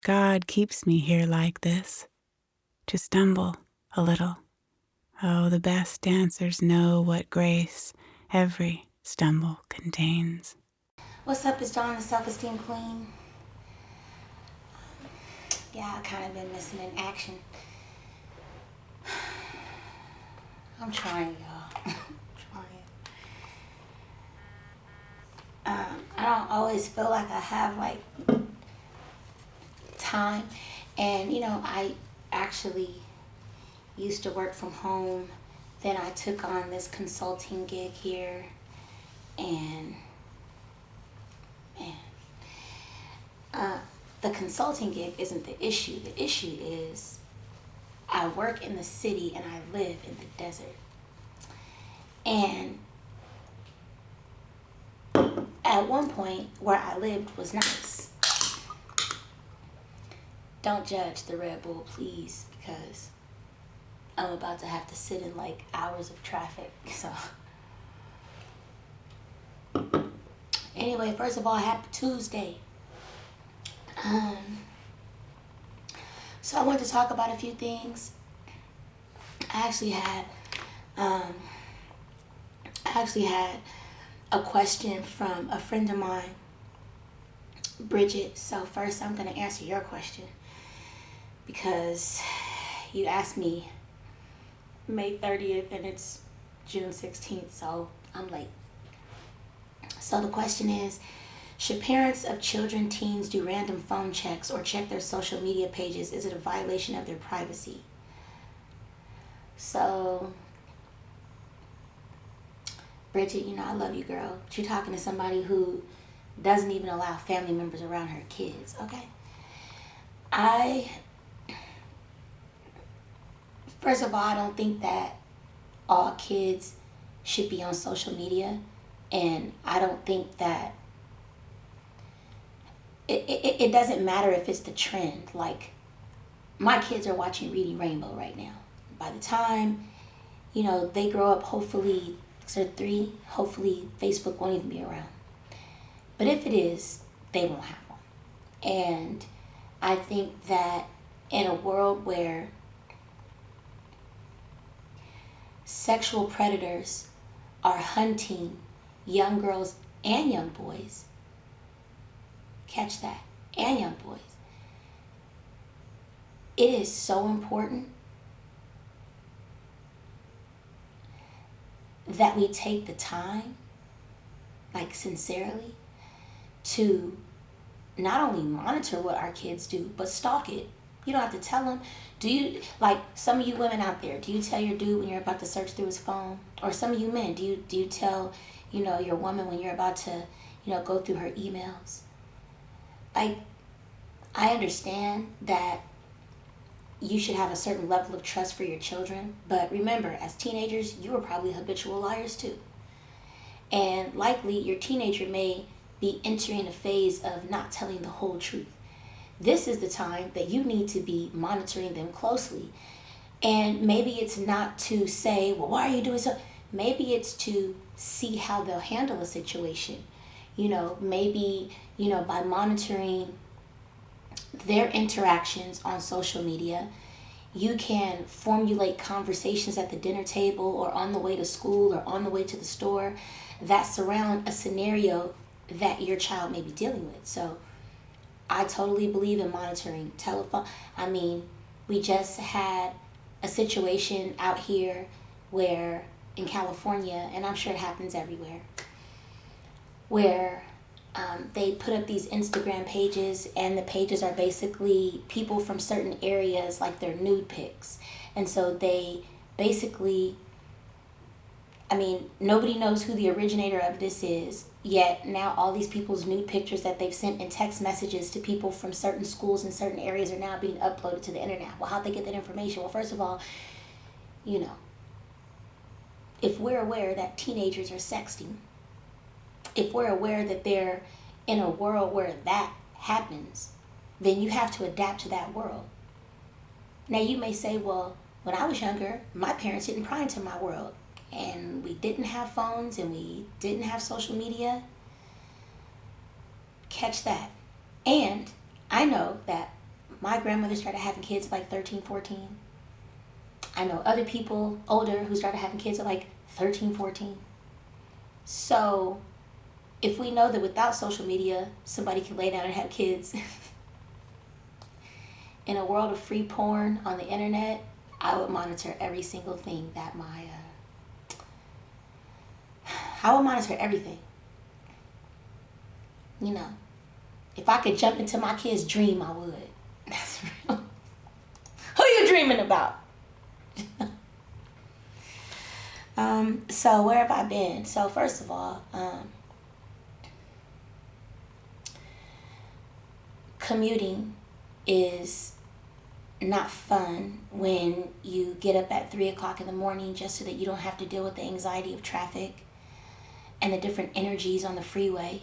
God keeps me here like this, to stumble a little. Oh, the best dancers know what grace every stumble contains. What's up, it's Dawn, the Self-Esteem Queen. Yeah, I kind of been missing in action. I'm trying, y'all. I'm trying. I don't always feel like I have like time, and I actually used to work from home. Then I took on this consulting gig here, and man, the consulting gig isn't the issue. The issue is I work in the city and I live in the desert. And at one point, where I lived was nice. Don't judge the Red Bull, please, because I'm about to have to sit in like hours of traffic. So anyway, first of all, happy Tuesday. So I wanted to talk about a few things. I actually had a question from a friend of mine, Bridget. So first I'm going to answer your question because you asked me May 30th and it's June 16th, so I'm late. So the question is, should parents of children, teens do random phone checks or check their social media pages? Is it a violation of their privacy? So, Bridget, I love you, girl. But you're talking to somebody who doesn't even allow family members around her kids, okay? First of all, I don't think that all kids should be on social media. And I don't think that it doesn't matter if it's the trend. Like, my kids are watching Reading Rainbow right now. By the time, they grow up, hopefully, 6 or 3, hopefully Facebook won't even be around. But if it is, they won't have one. And I think that in a world where sexual predators are hunting young girls and young boys, catch that, and young boys, it is so important that we take the time, like sincerely, to not only monitor what our kids do, but stalk it. You don't have to tell them. Do you, like some of you women out there, do you tell your dude when you're about to search through his phone? Or some of you men, do you tell, your woman when you're about to, go through her emails? Like, I understand that you should have a certain level of trust for your children, but remember, as teenagers, you are probably habitual liars too. And likely your teenager may be entering a phase of not telling the whole truth. This is the time that you need to be monitoring them closely. And maybe it's not to say, well, why are you doing so? Maybe it's to see how they'll handle a situation. Maybe, by monitoring their interactions on social media, you can formulate conversations at the dinner table or on the way to school or on the way to the store that surround a scenario that your child may be dealing with. So I totally believe in monitoring telephone. I mean, we just had a situation out here where in California, and I'm sure it happens everywhere, where they put up these Instagram pages, and the pages are basically people from certain areas, like their nude pics. And so they basically, nobody knows who the originator of this is, yet now all these people's nude pictures that they've sent in text messages to people from certain schools in certain areas are now being uploaded to the internet. Well, how'd they get that information? Well, first of all, if we're aware that teenagers are sexting, if we're aware that they're in a world where that happens, then you have to adapt to that world. Now you may say, well, when I was younger, my parents didn't pry into my world, and we didn't have phones and we didn't have social media. Catch that. And I know that My grandmother started having kids at like 13, 14. I know other people older who started having kids at like 13, 14. So if we know that without social media, somebody can lay down and have kids in a world of free porn on the internet, I would monitor every single thing that I would monitor everything. You know, if I could jump into my kid's dream, I would. That's real. Who you dreaming about? So where have I been? So first of all, commuting is not fun when you get up at 3 o'clock in the morning just so that you don't have to deal with the anxiety of traffic and the different energies on the freeway.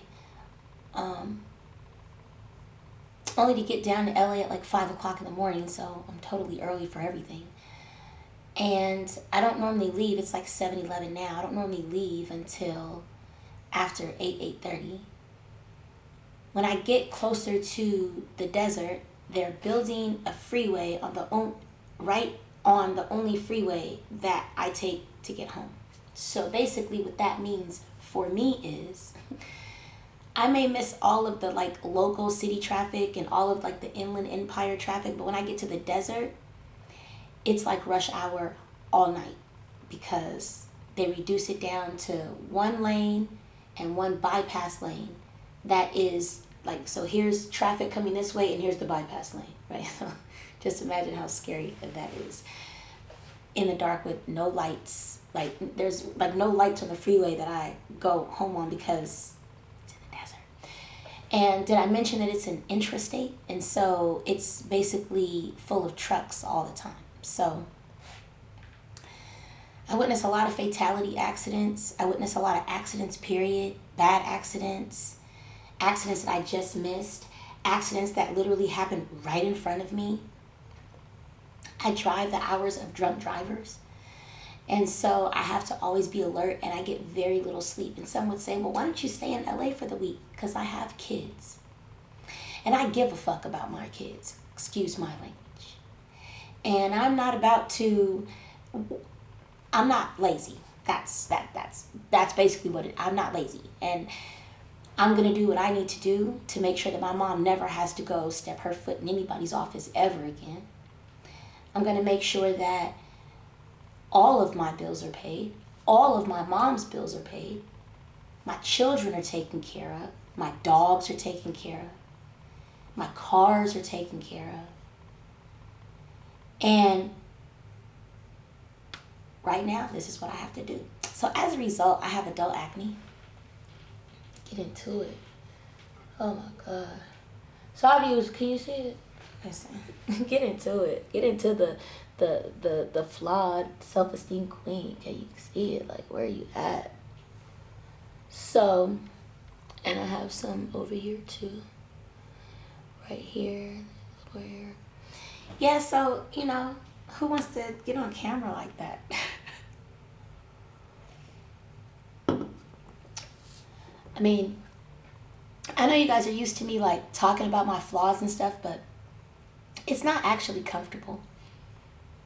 Only to get down to LA at like 5 o'clock in the morning, so I'm totally early for everything. And I don't normally leave, it's like 7-11 now, I don't normally leave until after 8:30. When I get closer to the desert, they're building a freeway right on the only freeway that I take to get home. So basically what that means for me is I may miss all of the like local city traffic and all of like the Inland Empire traffic, but when I get to the desert, it's like rush hour all night because they reduce it down to one lane and one bypass lane that is like, so here's traffic coming this way and here's the bypass lane, right? So just imagine how scary that is. In the dark with no lights, like there's like no lights on the freeway that I go home on because it's in the desert. And did I mention that it's an intrastate? And so it's basically full of trucks all the time. So I witness a lot of fatality accidents. I witness a lot of accidents, period. Bad accidents. Accidents that I just missed. Accidents that literally happened right in front of me. I drive the hours of drunk drivers. And so I have to always be alert and I get very little sleep. And some would say, well, why don't you stay in LA for the week? Because I have kids. And I give a fuck about my kids. Excuse my language. And I'm not lazy. That's basically what I'm not lazy. And I'm going to do what I need to do to make sure that my mom never has to go step her foot in anybody's office ever again. I'm going to make sure that all of my bills are paid. All of my mom's bills are paid. My children are taken care of. My dogs are taken care of. My cars are taken care of. And right now, this is what I have to do. So as a result, I have adult acne. Get into it. Oh my God. So can you see it? Listen, get into it. Get into the flawed self-esteem queen. Can you see it? Like, where are you at? So, and I have some over here too. Right here. Where? Yeah, so, who wants to get on camera like that? I mean, I know you guys are used to me like talking about my flaws and stuff, but it's not actually comfortable.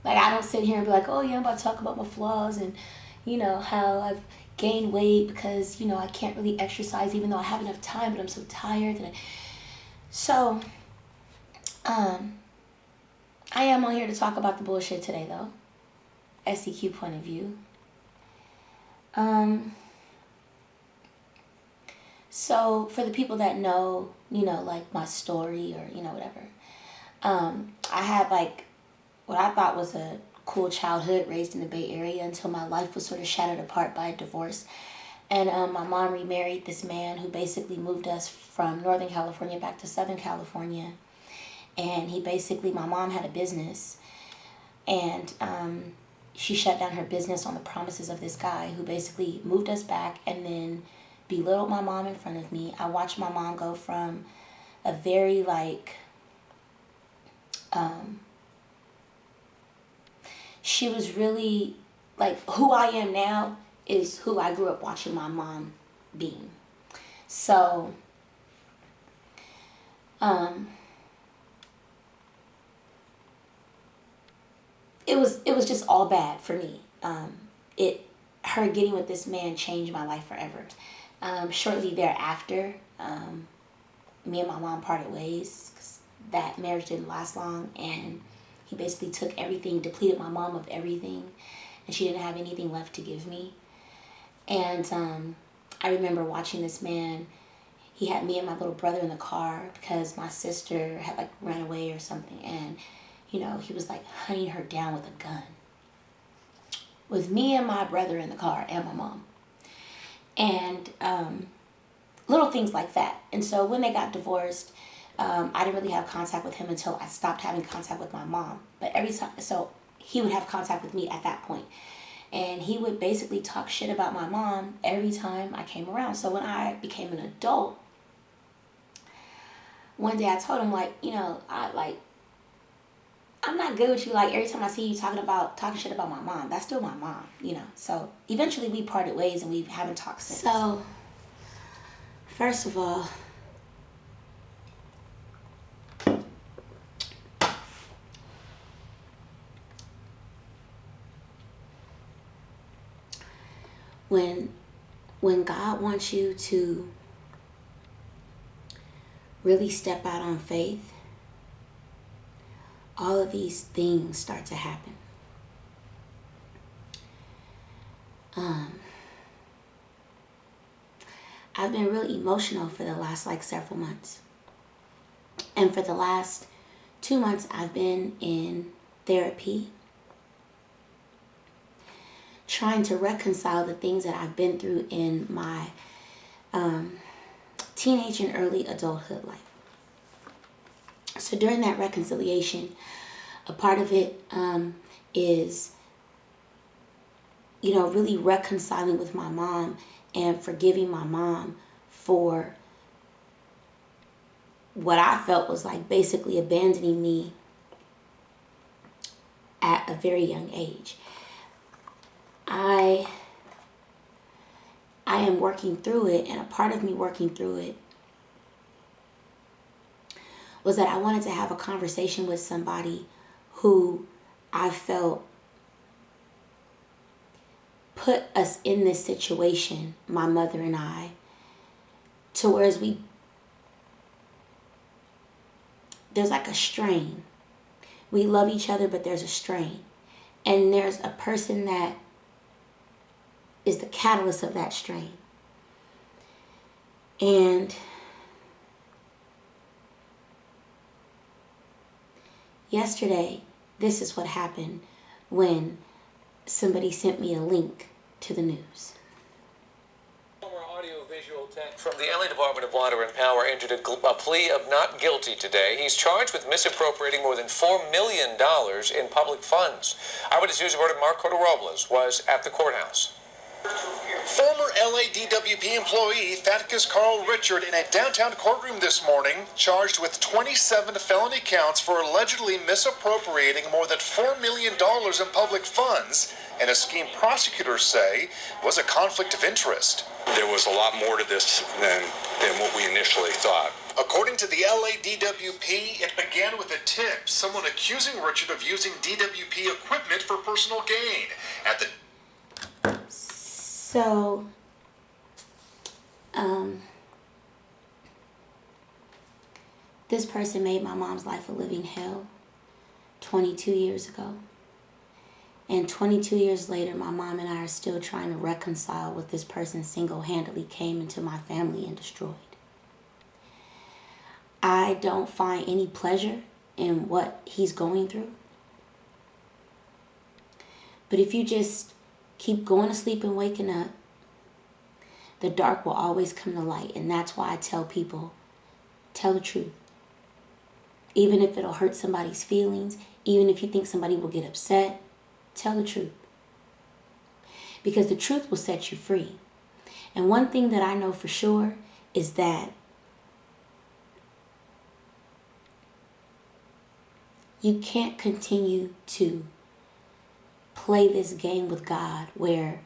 Like, I don't sit here and be like, oh yeah, I'm about to talk about my flaws and, how I've gained weight because, I can't really exercise even though I have enough time, but I'm so tired. So, I am on here to talk about the bullshit today, though. SEQ point of view. So for the people that know, like my story or, whatever, I had like what I thought was a cool childhood raised in the Bay Area until my life was sort of shattered apart by a divorce. And my mom remarried this man who basically moved us from Northern California back to Southern California. And my mom had a business and she shut down her business on the promises of this guy who basically moved us back and then belittled my mom in front of me. I watched my mom go from a very she was really who I am now is who I grew up watching my mom being. So, it was just all bad for me. It her getting with this man changed my life forever. Shortly thereafter, me and my mom parted ways because that marriage didn't last long, and he basically took everything, depleted my mom of everything, and she didn't have anything left to give me. And I remember watching this man. He had me and my little brother in the car because my sister had like run away or something, and he was like hunting her down with a gun. With me and my brother in the car and my mom. And little things like that. And so when they got divorced, I didn't really have contact with him until I stopped having contact with my mom. But every time, so he would have contact with me at that point. And he would basically talk shit about my mom every time I came around. So when I became an adult, one day I told him, like, I'm not good with you. Like, every time I see you talking shit about my mom, that's still my mom, So eventually we parted ways and we haven't talked since. So, first of all, when God wants you to really step out on faith, all of these things start to happen. I've been really emotional for the last several months. And for the last 2 months, I've been in therapy, trying to reconcile the things that I've been through in my teenage and early adulthood life. So during that reconciliation, a part of it is, really reconciling with my mom and forgiving my mom for what I felt was basically abandoning me at a very young age. I am working through it, and a part of me working through it was that I wanted to have a conversation with somebody who I felt put us in this situation, my mother and I, to whereas there's a strain. We love each other, but there's a strain. And there's a person that is the catalyst of that strain. And yesterday, this is what happened when somebody sent me a link to the news. Former audio-visual tech from the LA Department of Water and Power entered a plea of not guilty today. He's charged with misappropriating more than $4 million in public funds. Eyewitness News reporter Mark Cordero-Robles was at the courthouse. Former LADWP employee Thaddeus Carl Richard in a downtown courtroom this morning, charged with 27 felony counts for allegedly misappropriating more than $4 million in public funds, and a scheme prosecutors say was a conflict of interest. There was a lot more to this than what we initially thought. According to the LADWP, it began with a tip, someone accusing Richard of using DWP equipment for personal gain. So, this person made my mom's life a living hell 22 years ago. And 22 years later, my mom and I are still trying to reconcile what this person single-handedly came into my family and destroyed. I don't find any pleasure in what he's going through. But if you just keep going to sleep and waking up, the dark will always come to light. And that's why I tell people, tell the truth. Even if it'll hurt somebody's feelings, even if you think somebody will get upset, tell the truth. Because the truth will set you free. And one thing that I know for sure is that you can't continue to play this game with God where,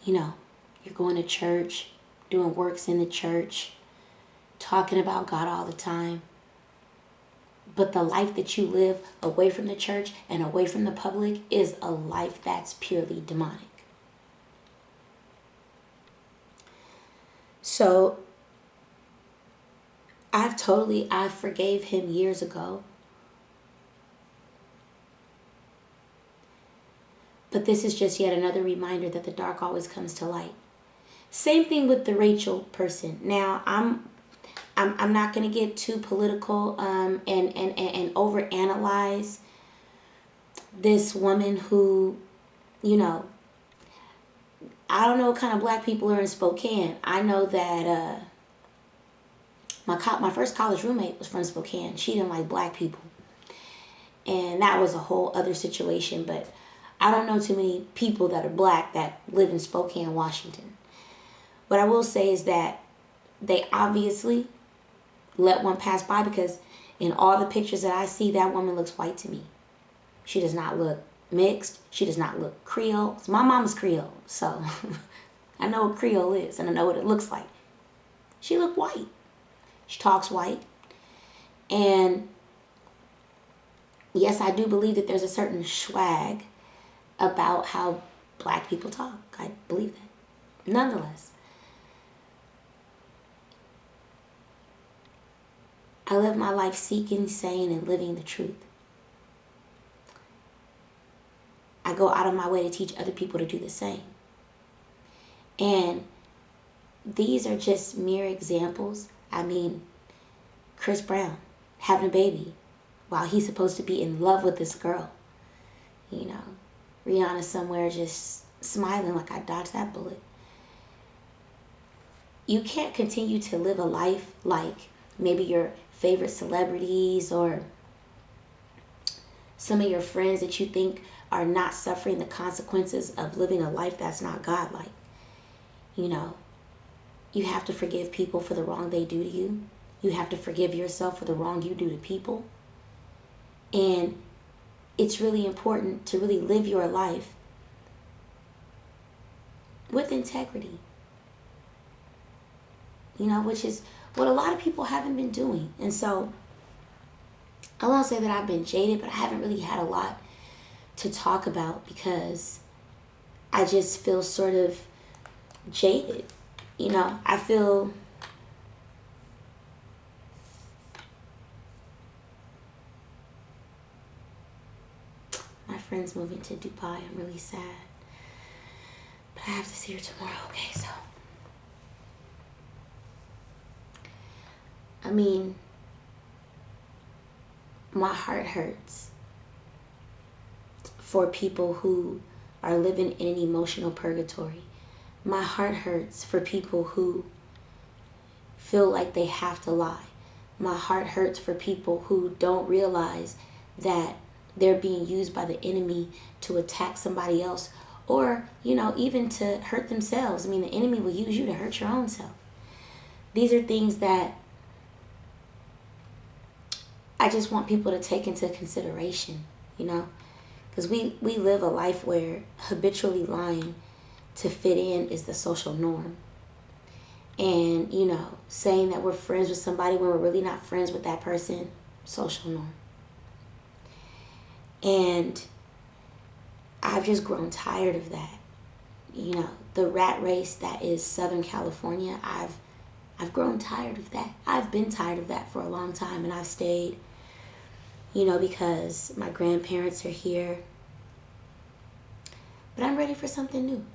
you're going to church, doing works in the church, talking about God all the time, But the life that you live away from the church and away from the public is a life that's purely demonic. So I forgave him years ago. But this is just yet another reminder that the dark always comes to light. Same thing with the Rachel person. Now, I'm not going to get too political and overanalyze this woman who, you know, I don't know what kind of black people are in Spokane. I know that my first college roommate was from Spokane. She didn't like black people. And that was a whole other situation. But I don't know too many people that are black that live in Spokane, Washington. What I will say is that they obviously let one pass by, because in all the pictures that I see, that woman looks white to me. She does not look mixed. She does not look Creole. My mama's Creole, so I know what Creole is and I know what it looks like. She looked white. She talks white. And yes, I do believe that there's a certain swag about how black people talk. I believe that. Nonetheless, I live my life seeking, saying, and living the truth. I go out of my way to teach other people to do the same. And these are just mere examples. I mean, Chris Brown having a baby while he's supposed to be in love with this girl. You know, Rihanna somewhere just smiling like I dodged that bullet. You can't continue to live a life like maybe your favorite celebrities or some of your friends that you think are not suffering the consequences of living a life that's not godlike. You know, you have to forgive people for the wrong they do to you. You have to forgive yourself for the wrong you do to people. And it's really important to really live your life with integrity. You know, which is what a lot of people haven't been doing. And so I won't say that I've been jaded, but I haven't really had a lot to talk about because I just feel sort of jaded. You know, I feel my friend's moving to Dubai. I'm really sad. But I have to see her tomorrow. Okay, so I mean, my heart hurts for people who are living in an emotional purgatory. My heart hurts for people who feel like they have to lie. My heart hurts for people who don't realize that they're being used by the enemy to attack somebody else or, you know, even to hurt themselves. I mean, the enemy will use you to hurt your own self. These are things that I just want people to take into consideration, you know, because we live a life where habitually lying to fit in is the social norm. And, you know, saying that we're friends with somebody when we're really not friends with that person, social norm. And I've just grown tired of that. You know, the rat race that is Southern California, I've grown tired of that. I've been tired of that for a long time, and I've stayed, you know, because my grandparents are here. But I'm ready for something new.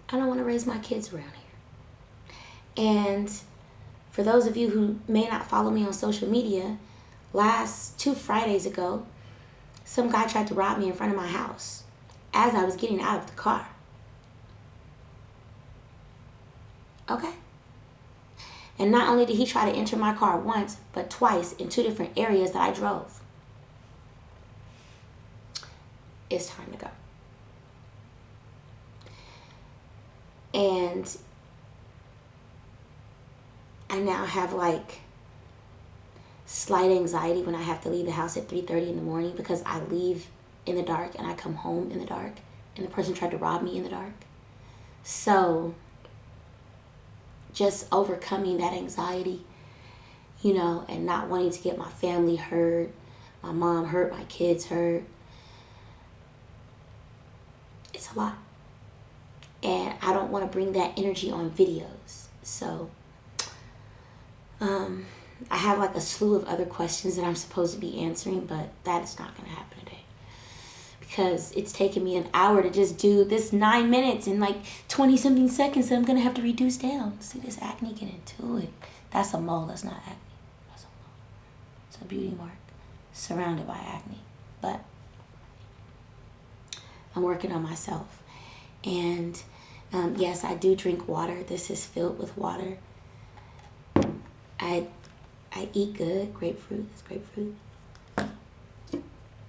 I don't want to raise my kids around here. And for those of you who may not follow me on social media, last 2 Fridays ago, some guy tried to rob me in front of my house as I was getting out of the car. Okay? And not only did he try to enter my car once, but twice in 2 different areas that I drove. It's time to go. And I now have like slight anxiety when I have to leave the house at 3:30 in the morning because I leave in the dark and I come home in the dark and the person tried to rob me in the dark. So just overcoming that anxiety, and not wanting to get my family hurt, my mom hurt, my kids hurt. It's a lot. And I don't want to bring that energy on videos. So, I have like a slew of other questions that I'm supposed to be answering, but that is not going to happen today. Because it's taken me an hour to just do this 9 minutes and like 20 something seconds that I'm going to have to reduce down. See this acne, get into it. That's a mole, that's not acne. That's a mole. It's a beauty mark surrounded by acne. But I'm working on myself. And yes, I do drink water. This is filled with water. I eat good. Grapefruit. That's grapefruit.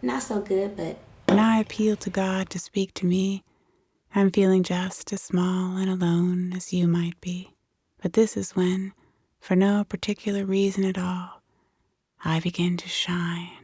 Not so good, but When I appeal to God to speak to me, I'm feeling just as small and alone as you might be. But this is when, for no particular reason at all, I begin to shine